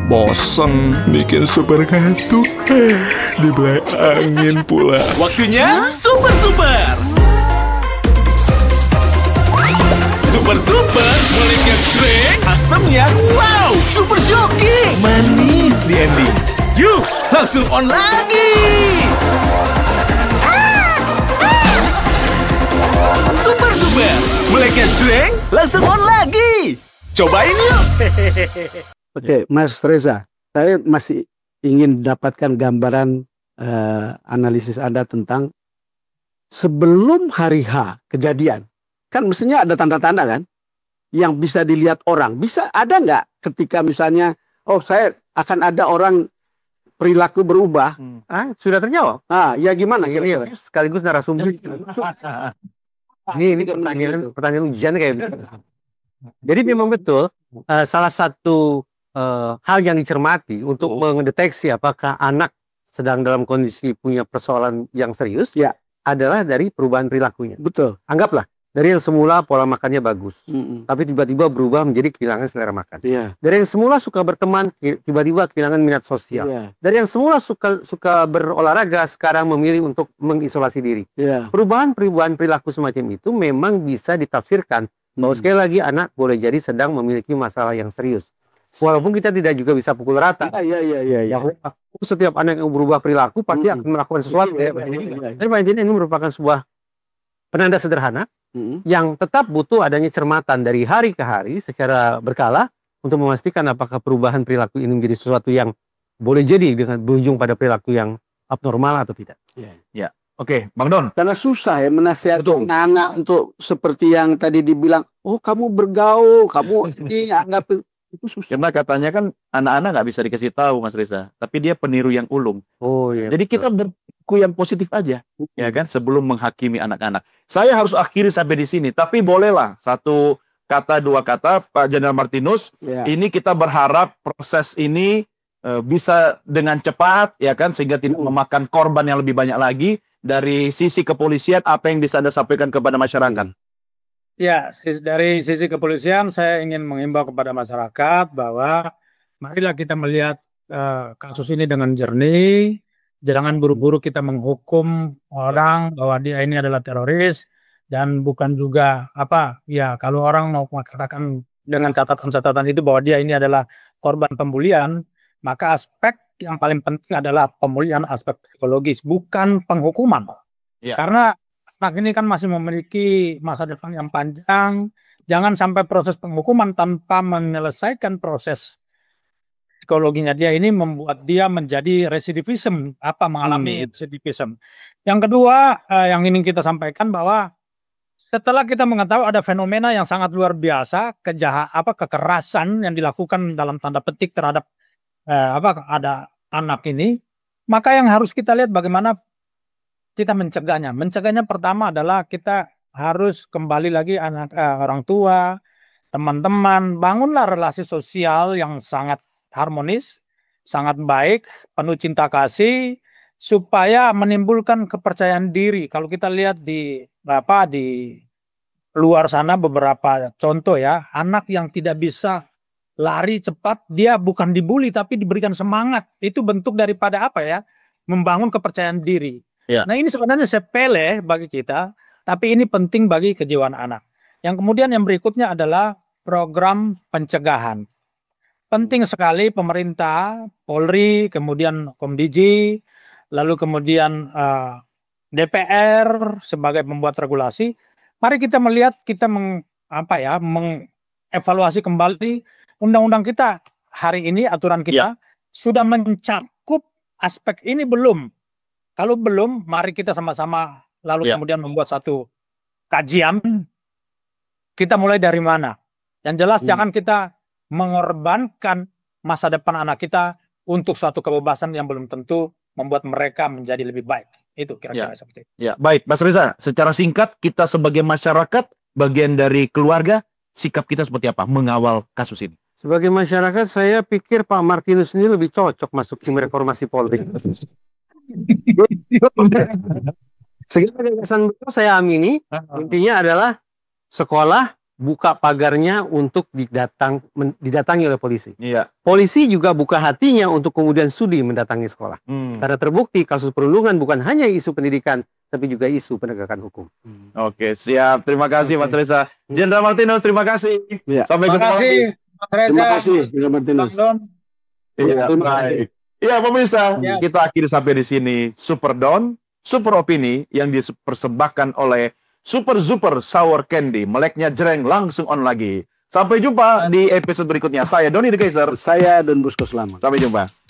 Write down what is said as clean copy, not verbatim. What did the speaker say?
Bosen bikin super kartu, dibelai angin pula. Waktunya super. Super mulai ngecreng, asamnya wow, super shocking, manis di ending. Yuk, langsung on lagi. Super mulai ngecreng, langsung on lagi. Cobain yuk. Oke, Mas Reza, saya masih ingin dapatkan gambaran analisis Anda tentang sebelum hari H kejadian. Kan mestinya ada tanda-tanda kan yang bisa dilihat orang. Bisa ada nggak ketika misalnya, oh saya akan ada orang perilaku berubah. Sudah terjawab. Ya gimana kira-kira? Sekaligus narasumber. Ini pertanyaan ujian kayak gitu. Jadi memang betul salah satu hal yang dicermati untuk mendeteksi apakah anak sedang dalam kondisi punya persoalan yang serius adalah dari perubahan perilakunya. Betul. Anggaplah dari yang semula pola makannya bagus, tapi tiba-tiba berubah menjadi kehilangan selera makan. Dari yang semula suka berteman, tiba-tiba kehilangan minat sosial. Dari yang semula suka berolahraga, sekarang memilih untuk mengisolasi diri. Perubahan perilaku semacam itu memang bisa ditafsirkan bahwa sekali lagi anak boleh jadi sedang memiliki masalah yang serius. Walaupun kita tidak juga bisa pukul rata. Setiap anak yang berubah perilaku pasti akan melakukan sesuatu. Tapi ini merupakan sebuah penanda sederhana yang tetap butuh adanya cermatan dari hari ke hari secara berkala untuk memastikan apakah perubahan perilaku ini menjadi sesuatu yang boleh jadi dengan berujung pada perilaku yang abnormal atau tidak. Oke, Bang Don. Karena susah ya menasihatkan anak untuk seperti yang tadi dibilang, oh kamu bergaul, kamu ini anggap itu susah. Karena katanya kan anak-anak nggak bisa dikasih tahu, Mas Reza, tapi dia peniru yang ulung. Jadi kita berperilaku yang positif aja, ya kan, sebelum menghakimi anak-anak. Saya harus akhiri sampai di sini, tapi bolehlah satu kata dua kata, Pak Jenderal Martinus. Ini kita berharap proses ini bisa dengan cepat, ya kan, sehingga tidak memakan korban yang lebih banyak lagi. Dari sisi kepolisian, apa yang bisa Anda sampaikan kepada masyarakat? Ya, dari sisi kepolisian saya ingin mengimbau kepada masyarakat bahwa marilah kita melihat kasus ini dengan jernih. Jangan buru-buru kita menghukum orang bahwa dia ini adalah teroris, dan bukan juga kalau orang mau mengatakan dengan catatan-catatan itu bahwa dia ini adalah korban pembulian, maka aspek yang paling penting adalah pemulihan aspek psikologis, bukan penghukuman. Karena anak ini kan masih memiliki masa depan yang panjang. Jangan sampai proses penghukuman tanpa menyelesaikan proses psikologinya dia ini membuat dia menjadi residivism, mengalami residivism. Yang kedua yang ingin kita sampaikan bahwa setelah kita mengetahui ada fenomena yang sangat luar biasa, kekerasan yang dilakukan dalam tanda petik terhadap ada anak ini, maka yang harus kita lihat bagaimana kita mencegahnya. Mencegahnya pertama adalah kita harus kembali lagi orang tua, teman-teman, bangunlah relasi sosial yang sangat harmonis, sangat baik, penuh cinta kasih, supaya menimbulkan kepercayaan diri. Kalau kita lihat di luar sana beberapa contoh ya, anak yang tidak bisa lari cepat, dia bukan dibully tapi diberikan semangat. Itu bentuk daripada membangun kepercayaan diri. Nah ini sebenarnya sepele bagi kita, tapi ini penting bagi kejiwaan anak. Yang kemudian yang berikutnya adalah program pencegahan. Penting sekali pemerintah, Polri, kemudian Komdiji, lalu kemudian DPR sebagai pembuat regulasi. Mari kita melihat, kita mengevaluasi kembali undang-undang kita hari ini, aturan kita sudah mencakup aspek ini belum? Kalau belum, mari kita sama-sama lalu kemudian membuat satu kajian. Kita mulai dari mana? Yang jelas jangan kita mengorbankan masa depan anak kita untuk suatu kebebasan yang belum tentu membuat mereka menjadi lebih baik. Itu kira-kira seperti itu. Baik, Mas Reza, secara singkat kita sebagai masyarakat, bagian dari keluarga, sikap kita seperti apa mengawal kasus ini? Sebagai masyarakat, saya pikir Pak Martinus ini lebih cocok masuk tim reformasi Polri. Segala gagasan beliau saya amini, intinya adalah sekolah, buka pagarnya untuk didatangi oleh polisi. Iya. Polisi juga buka hatinya untuk kemudian sudi mendatangi sekolah. Karena terbukti kasus perundungan bukan hanya isu pendidikan, tapi juga isu penegakan hukum. Oke, siap. Terima kasih Mas Reza. Jenderal Martinus, terima kasih. Ya. Sampai ketemu lagi. Terima kasih, Jenderal Martinus. Iya, terima kasih. Iya, pemirsa, kita akhiri sampai di sini. Super Don, Super Opini yang dipersembahkan oleh Super Sour Candy. Meleknya jreng, langsung on lagi. Sampai jumpa di episode berikutnya. Saya Doni The Kaiser. Saya Don Bosco Slamet. Sampai jumpa.